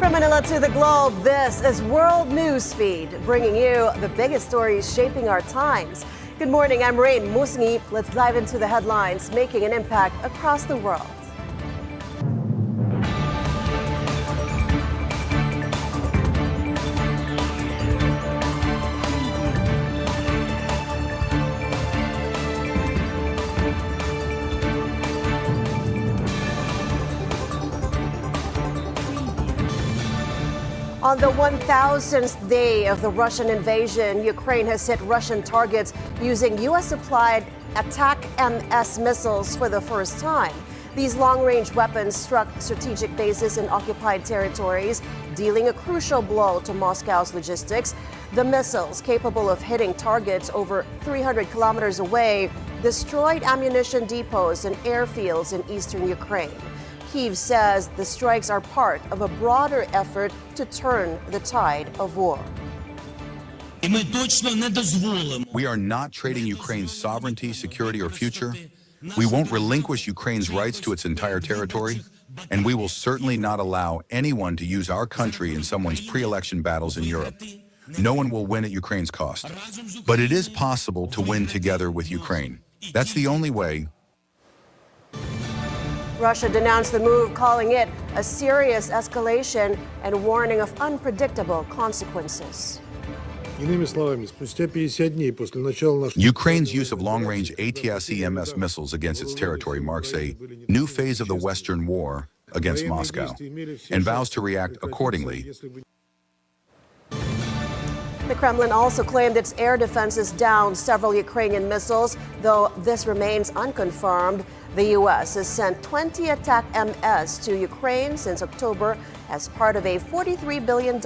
From Manila to the globe, this is World Newsfeed, bringing you the biggest stories shaping our times. Good morning, I'm Raine Musñgi. Let's dive into the headlines making an impact across the world. On the 1,000th day of the Russian invasion, Ukraine has hit Russian targets using US-supplied ATACMS missiles for the first time. These long-range weapons struck strategic bases in occupied territories, dealing a crucial blow to Moscow's logistics. The missiles, capable of hitting targets over 300 kilometers away, destroyed ammunition depots and airfields in eastern Ukraine. Kyiv says the strikes are part of a broader effort to turn the tide of war. We are not trading Ukraine's sovereignty, security, or future. We won't relinquish Ukraine's rights to its entire territory, and we will certainly not allow anyone to use our country in someone's pre-election battles in Europe. No one will win at Ukraine's cost. But it is possible to win together with Ukraine. That's the only way. Russia denounced the move, calling it a serious escalation and warning of unpredictable consequences. Ukraine's use of long-range ATACMS missiles against its territory marks a new phase of the Western war against Moscow and vows to react accordingly. The Kremlin also claimed its air defenses downed several Ukrainian missiles, though this remains unconfirmed. The U.S. has sent 20 ATACMS to Ukraine since October as part of a $43 billion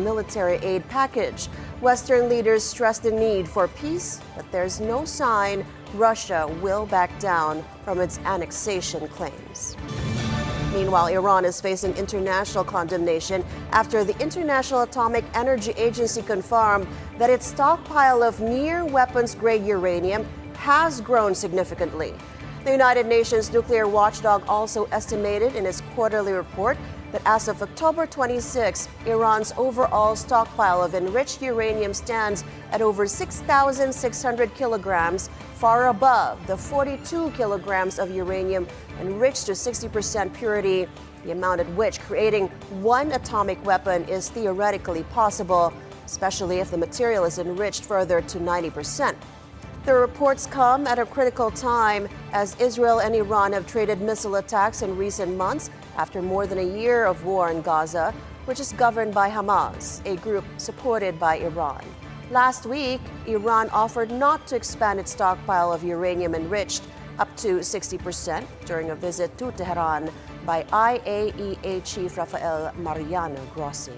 military aid package. Western leaders stressed the need for peace, but there's no sign Russia will back down from its annexation claims. Meanwhile, Iran is facing international condemnation after the International Atomic Energy Agency confirmed that its stockpile of near-weapons-grade uranium has grown significantly. The United Nations nuclear watchdog also estimated in its quarterly report that as of October 26, Iran's overall stockpile of enriched uranium stands at over 6,600 kilograms, far above the 42 kilograms of uranium enriched to 60% purity, the amount at which creating one atomic weapon is theoretically possible, especially if the material is enriched further to 90%. The reports come at a critical time as Israel and Iran have traded missile attacks in recent months after more than a year of war in Gaza, which is governed by Hamas, a group supported by Iran. Last week, Iran offered not to expand its stockpile of uranium enriched up to 60% during a visit to Tehran by IAEA Chief Rafael Grossi.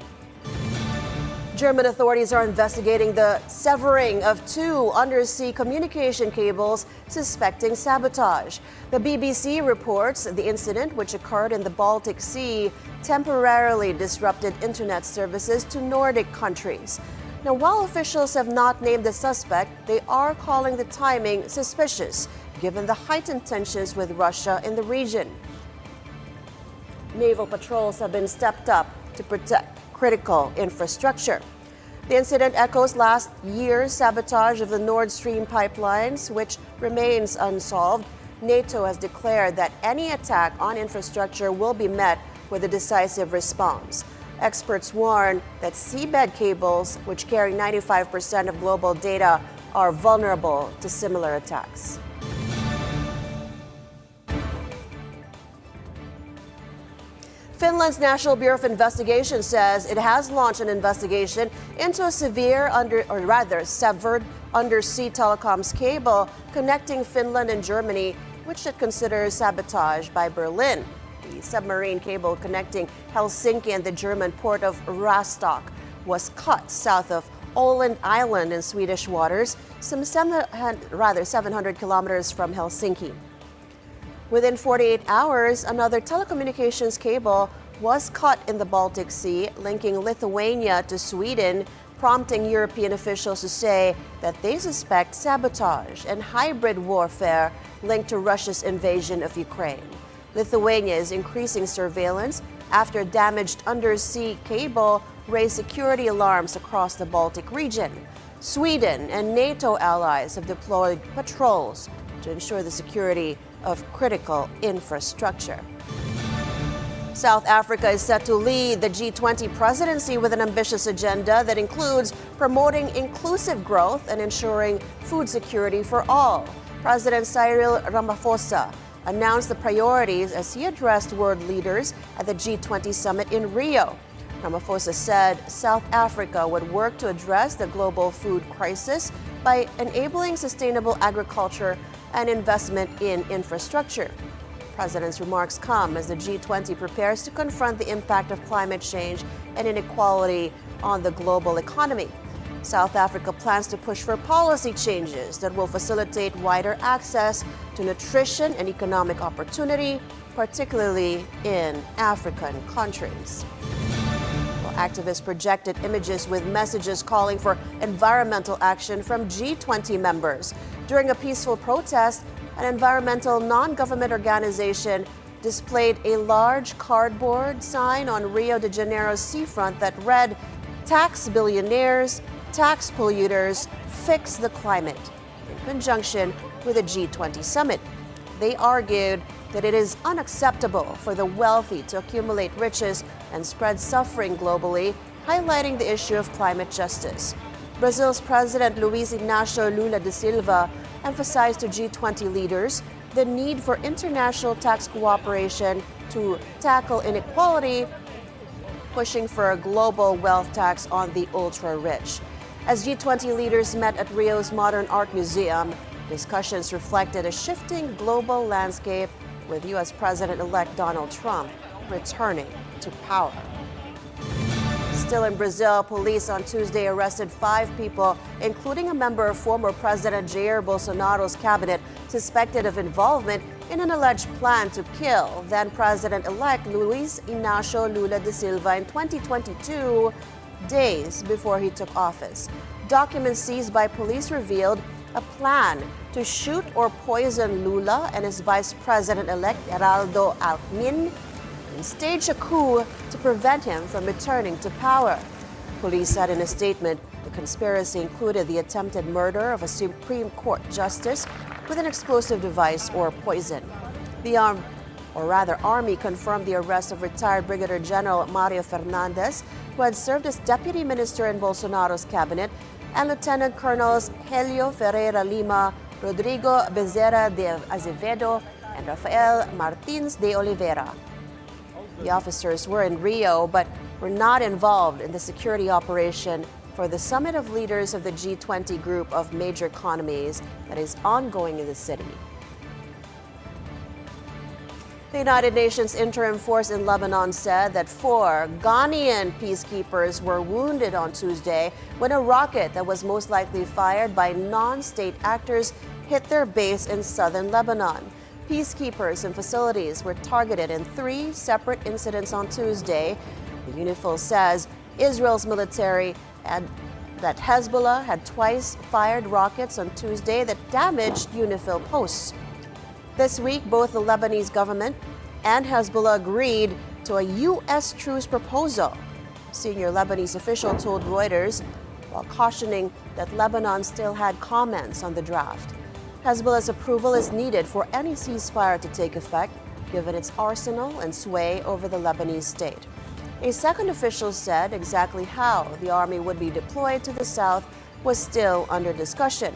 German authorities are investigating the severing of 2 undersea communication cables suspecting sabotage. The BBC reports the incident, which occurred in the Baltic Sea, temporarily disrupted internet services to Nordic countries. Now, while officials have not named the suspect, they are calling the timing suspicious, given the heightened tensions with Russia in the region. Naval patrols have been stepped up to protect critical infrastructure. The incident echoes last year's sabotage of the Nord Stream pipelines, which remains unsolved. NATO has declared that any attack on infrastructure will be met with a decisive response. Experts warn that seabed cables, which carry 95% of global data, are vulnerable to similar attacks. Finland's National Bureau of Investigation says it has launched an investigation into a severed undersea telecoms cable connecting Finland and Germany, which it considers sabotage by Berlin. The submarine cable connecting Helsinki and the German port of Rostock was cut south of Åland Island in Swedish waters, some 700 kilometers from Helsinki. Within 48 hours, another telecommunications cable was cut in the Baltic Sea, linking Lithuania to Sweden, prompting European officials to say that they suspect sabotage and hybrid warfare linked to Russia's invasion of Ukraine. Lithuania is increasing surveillance after damaged undersea cable raised security alarms across the Baltic region. Sweden and NATO allies have deployed patrols to ensure the security of critical infrastructure. South Africa is set to lead the G20 presidency with an ambitious agenda that includes promoting inclusive growth and ensuring food security for all. President Cyril Ramaphosa announced the priorities as he addressed world leaders at the G20 summit in Rio. Ramaphosa said South Africa would work to address the global food crisis by enabling sustainable agriculture and investment in infrastructure. The president's remarks come as the G20 prepares to confront the impact of climate change and inequality on the global economy. South Africa plans to push for policy changes that will facilitate wider access to nutrition and economic opportunity, particularly in African countries. Activists projected images with messages calling for environmental action from G20 members. During a peaceful protest, an environmental non-government organization displayed a large cardboard sign on Rio de Janeiro's seafront that read, "Tax billionaires, tax polluters, fix the climate," in conjunction with the G20 summit. They argued that it is unacceptable for the wealthy to accumulate riches and spread suffering globally, highlighting the issue of climate justice. Brazil's President Luiz Inácio Lula da Silva emphasized to G20 leaders the need for international tax cooperation to tackle inequality, pushing for a global wealth tax on the ultra-rich. As G20 leaders met at Rio's Modern Art Museum, discussions reflected a shifting global landscape with U.S. President-elect Donald Trump returning to power. Still in Brazil, police on Tuesday arrested 5 people, including a member of former President Jair Bolsonaro's cabinet, suspected of involvement in an alleged plan to kill then President-elect Luiz Inácio Lula da Silva in 2022, days before he took office. Documents seized by police revealed a plan to shoot or poison Lula and his vice president-elect Geraldo Alckmin and stage a coup to prevent him from returning to power. Police said in a statement the conspiracy included the attempted murder of a Supreme Court justice with an explosive device or poison. The Army confirmed the arrest of retired Brigadier General Mario Fernandez, who had served as deputy minister in Bolsonaro's cabinet, and Lieutenant Colonels Helio Ferreira Lima, Rodrigo Bezerra de Azevedo, and Rafael Martins de Oliveira. The officers were in Rio but were not involved in the security operation for the summit of leaders of the G20 group of major economies that is ongoing in the city. The United Nations interim force in Lebanon said that 4 Ghanaian peacekeepers were wounded on Tuesday when a rocket that was most likely fired by non-state actors hit their base in southern Lebanon. Peacekeepers and facilities were targeted in 3 separate incidents on Tuesday. The UNIFIL says Israel's military that Hezbollah had twice fired rockets on Tuesday that damaged UNIFIL posts. This week, both the Lebanese government and Hezbollah agreed to a U.S. truce proposal. A senior Lebanese official told Reuters, while cautioning that Lebanon still had comments on the draft. Hezbollah's approval is needed for any ceasefire to take effect, given its arsenal and sway over the Lebanese state. A second official said exactly how the army would be deployed to the south was still under discussion.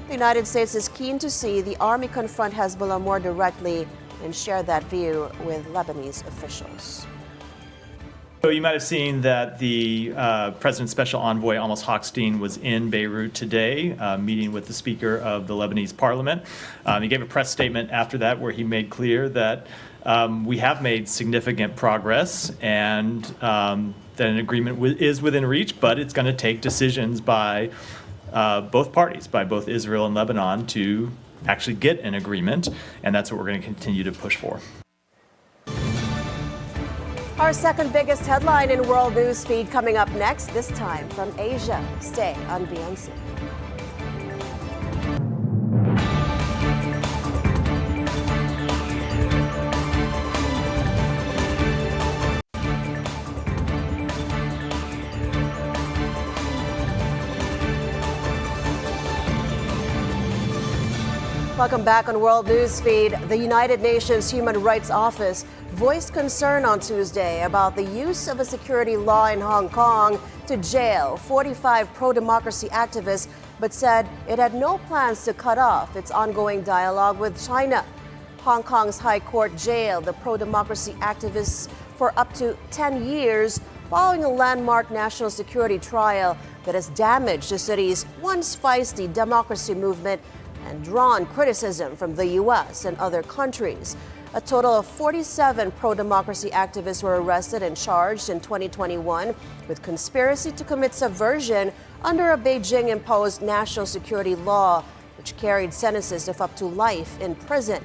The United States is keen to see the army confront Hezbollah more directly and share that view with Lebanese officials. So you might have seen that the President's Special Envoy Amos Hochstein was in Beirut today, meeting with the Speaker of the Lebanese Parliament. He gave a press statement after that where he made clear that we have made significant progress and that an agreement is within reach, but it's going to take decisions by both parties, by both Israel and Lebanon, to actually get an agreement, and that's what we're going to continue to push for. Our second biggest headline in World Newsfeed coming up next, this time from Asia. Stay on Beyonce. Welcome back on World Newsfeed. The United Nations Human Rights Office voiced concern on Tuesday about the use of a security law in Hong Kong to jail 45 pro-democracy activists, but said it had no plans to cut off its ongoing dialogue with China. Hong Kong's High Court jailed the pro-democracy activists for up to 10 years following a landmark national security trial that has damaged the city's once feisty democracy movement and drawn criticism from the US and other countries. A total of 47 pro-democracy activists were arrested and charged in 2021 with conspiracy to commit subversion under a Beijing-imposed national security law, which carried sentences of up to life in prison.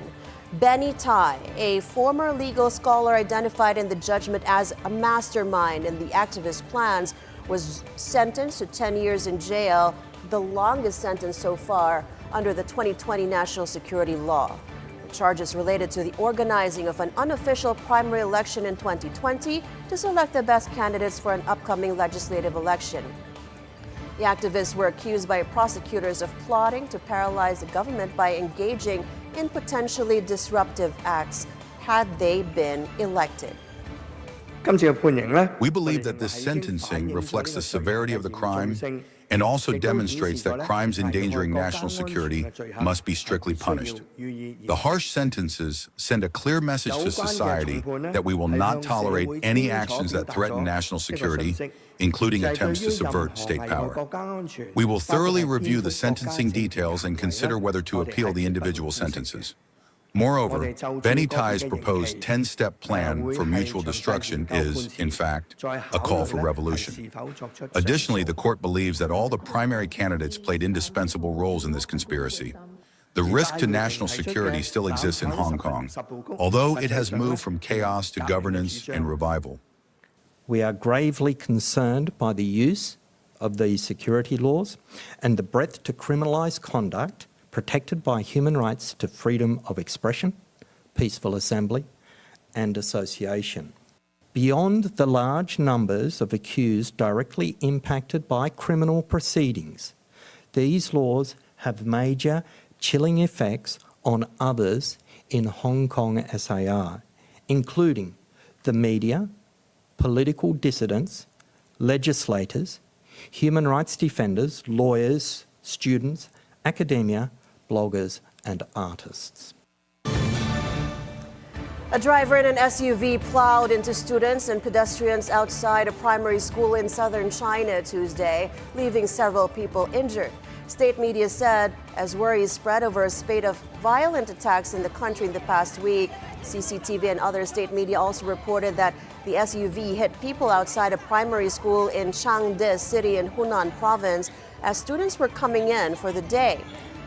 Benny Tai, a former legal scholar identified in the judgment as a mastermind in the activist plans, was sentenced to 10 years in jail, the longest sentence so far under the 2020 national security law. The charges related to the organizing of an unofficial primary election in 2020 to select the best candidates for an upcoming legislative election. The activists were accused by prosecutors of plotting to paralyze the government by engaging in potentially disruptive acts had they been elected. We believe that this sentencing reflects the severity of the crime and also demonstrates that crimes endangering national security must be strictly punished. The harsh sentences send a clear message to society that we will not tolerate any actions that threaten national security, including attempts to subvert state power. We will thoroughly review the sentencing details and consider whether to appeal the individual sentences. Moreover, Benny Tai's proposed 10-step plan for mutual destruction is, in fact, a call for revolution. Additionally, the court believes that all the primary candidates played indispensable roles in this conspiracy. The risk to national security still exists in Hong Kong, although it has moved from chaos to governance and revival. We are gravely concerned by the use of these security laws and the breadth to criminalise conduct protected by human rights to freedom of expression, peaceful assembly and association. Beyond the large numbers of accused directly impacted by criminal proceedings, these laws have major chilling effects on others in Hong Kong SAR, including the media, political dissidents, legislators, human rights defenders, lawyers, students, academia, bloggers and artists. A driver in an SUV plowed into students and pedestrians outside a primary school in southern China Tuesday, leaving several people injured. State media said as worries spread over a spate of violent attacks in the country in the past week, CCTV and other state media also reported that the SUV hit people outside a primary school in Changde City in Hunan Province as students were coming in for the day.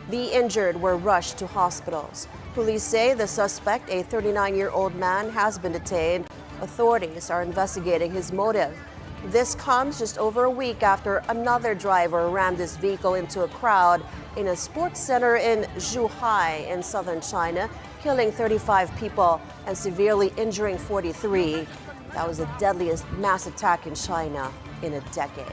The injured were rushed to hospitals. Police say the suspect, a 39-year-old man, has been detained. Authorities are investigating his motive. This comes just over a week after another driver rammed his vehicle into a crowd in a sports center in Zhuhai in southern China, killing 35 people and severely injuring 43. That was the deadliest mass attack in China in a decade.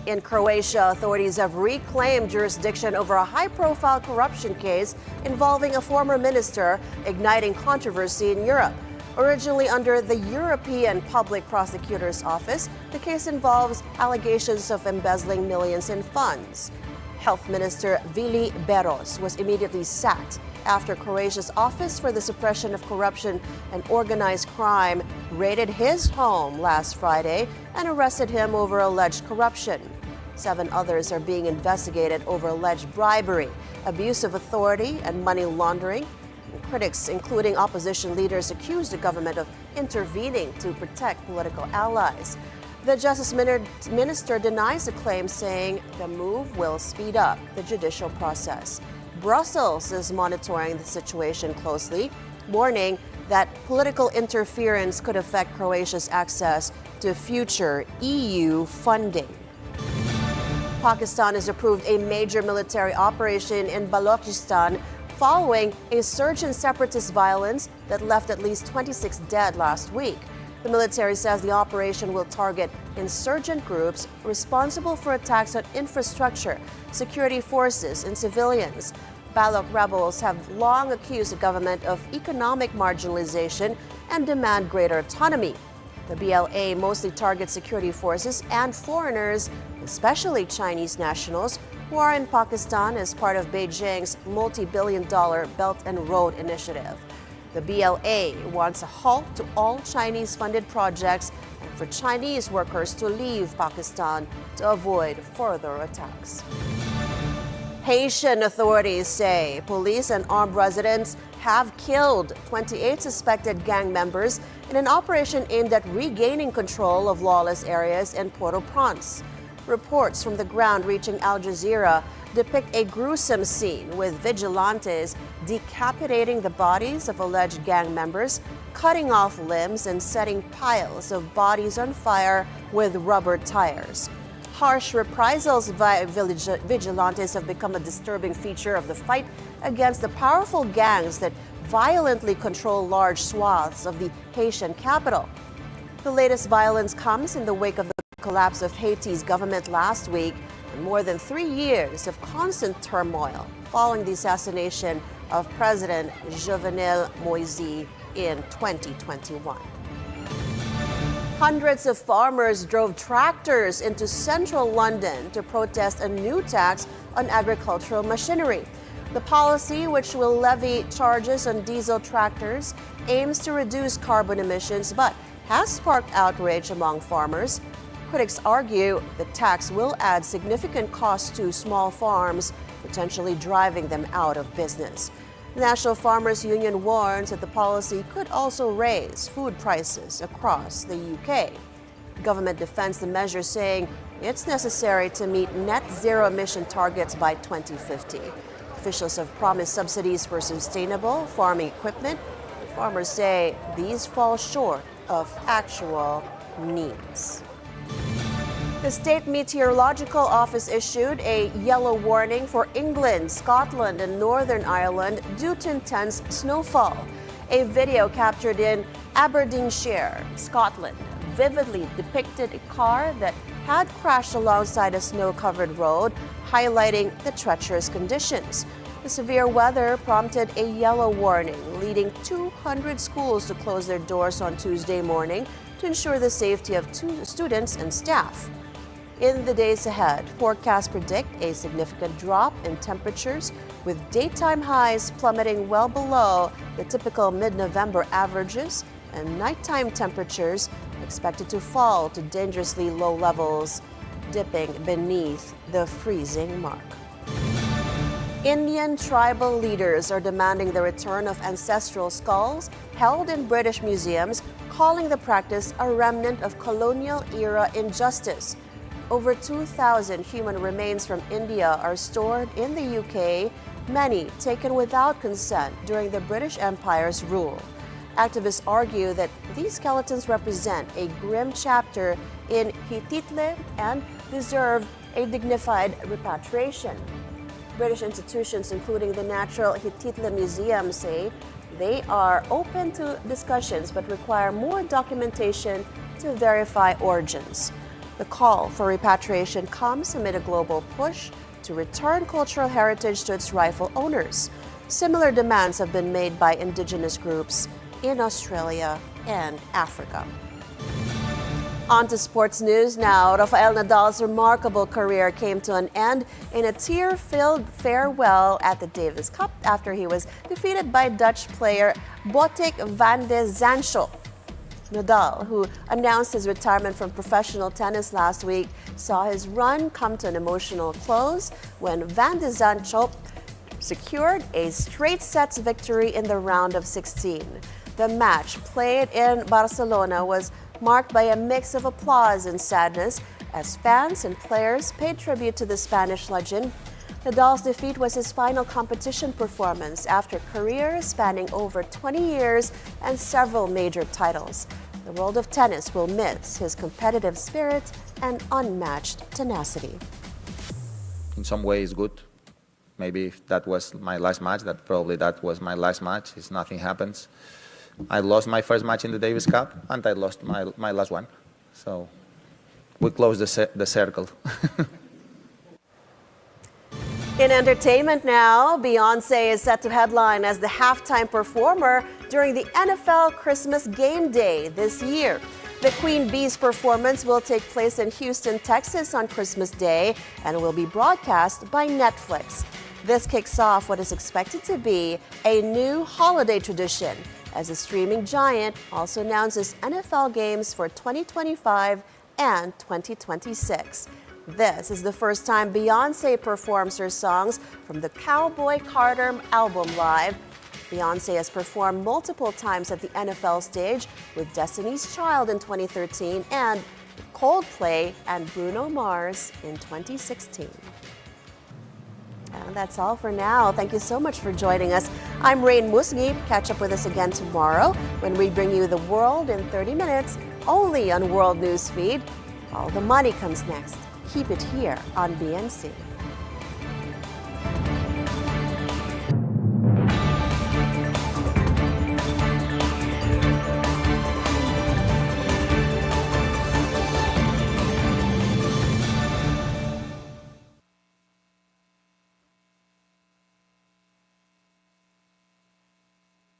In Croatia, authorities have reclaimed jurisdiction over a high-profile corruption case involving a former minister, igniting controversy in Europe. Originally under the European Public Prosecutor's Office, the case involves allegations of embezzling millions in funds. Health Minister Vili Beros was immediately sacked after Croatia's Office for the Suppression of Corruption and Organized Crime raided his home last Friday and arrested him over alleged corruption. 7 others are being investigated over alleged bribery, abuse of authority, and money laundering. Critics, including opposition leaders, accused the government of intervening to protect political allies. The Justice Minister denies the claim, saying the move will speed up the judicial process. Brussels is monitoring the situation closely, warning that political interference could affect Croatia's access to future EU funding. Pakistan has approved a major military operation in Balochistan following a surge in separatist violence that left at least 26 dead last week. The military says the operation will target insurgent groups responsible for attacks on infrastructure, security forces, and civilians. Balok rebels have long accused the government of economic marginalization and demand greater autonomy. The BLA mostly targets security forces and foreigners, especially Chinese nationals, who are in Pakistan as part of Beijing's multi-billion-dollar Belt and Road Initiative. The BLA wants a halt to all Chinese-funded projects and for Chinese workers to leave Pakistan to avoid further attacks. Haitian authorities say police and armed residents have killed 28 suspected gang members in an operation aimed at regaining control of lawless areas in Port-au-Prince. Reports from the ground reaching Al Jazeera depict a gruesome scene with vigilantes decapitating the bodies of alleged gang members, cutting off limbs, and setting piles of bodies on fire with rubber tires. Harsh reprisals by vigilantes have become a disturbing feature of the fight against the powerful gangs that violently control large swaths of the Haitian capital. The latest violence comes in the wake of the collapse of Haiti's government last week and more than 3 years of constant turmoil following the assassination of President Rafael Nadal in 2021. Hundreds of farmers drove tractors into central London to protest a new tax on agricultural machinery. The policy, which will levy charges on diesel tractors, aims to reduce carbon emissions but has sparked outrage among farmers. Critics argue the tax will add significant costs to small farms, potentially driving them out of business. The National Farmers Union warns that the policy could also raise food prices across the UK. The government defends the measure, saying it's necessary to meet net zero emission targets by 2050. Officials have promised subsidies for sustainable farming equipment. The farmers say these fall short of actual needs. The State Meteorological Office issued a yellow warning for England, Scotland, and Northern Ireland due to intense snowfall. A video captured in Aberdeenshire, Scotland, vividly depicted a car that had crashed alongside a snow-covered road, highlighting the treacherous conditions. The severe weather prompted a yellow warning, leading 200 schools to close their doors on Tuesday morning to ensure the safety of students and staff. In the days ahead, forecasts predict a significant drop in temperatures, with daytime highs plummeting well below the typical mid-November averages and nighttime temperatures expected to fall to dangerously low levels, dipping beneath the freezing mark. Indian tribal leaders are demanding the return of ancestral skulls held in British museums, calling the practice a remnant of colonial-era injustice. Over 2,000 human remains from India are stored in the UK, many taken without consent during the British Empire's rule. Activists argue that these skeletons represent a grim chapter in Hittitle and deserve a dignified repatriation. British institutions, including the Natural Hittitle Museum, say they are open to discussions but require more documentation to verify origins. The call for repatriation comes amid a global push to return cultural heritage to its rightful owners. Similar demands have been made by indigenous groups in Australia and Africa. On to sports news now. Rafael Nadal's remarkable career came to an end in a tear-filled farewell at the Davis Cup after he was defeated by Dutch player Botic van de Zandschulp. Nadal, who announced his retirement from professional tennis last week, saw his run come to an emotional close when Van de Zandschulp secured a straight sets victory in the round of 16. The match, played in Barcelona, was marked by a mix of applause and sadness as fans and players paid tribute to the Spanish legend. Nadal's defeat was his final competition performance after a career spanning over 20 years and several major titles. The world of tennis will miss his competitive spirit and unmatched tenacity. In some ways, good. Maybe if that was my last match, that was my last match. If nothing happens. I lost my first match in the Davis Cup, and I lost my last one. So we closed the circle. In entertainment now, Beyonce is set to headline as the halftime performer during the NFL Christmas Game Day this year. The Queen Bee's performance will take place in Houston, Texas on Christmas Day and will be broadcast by Netflix. This kicks off what is expected to be a new holiday tradition, as the streaming giant also announces NFL games for 2025 and 2026. This is the first time Beyonce performs her songs from the Cowboy Carter album live. Beyonce has performed multiple times at the NFL stage with Destiny's Child in 2013 and Coldplay and Bruno Mars in 2016. And that's all for now. Thank you so much for joining us. I'm Raine Musñgi. Catch up with us again tomorrow when we bring you the world in 30 minutes, only on World Newsfeed. All the money comes next. Keep it here on BNC.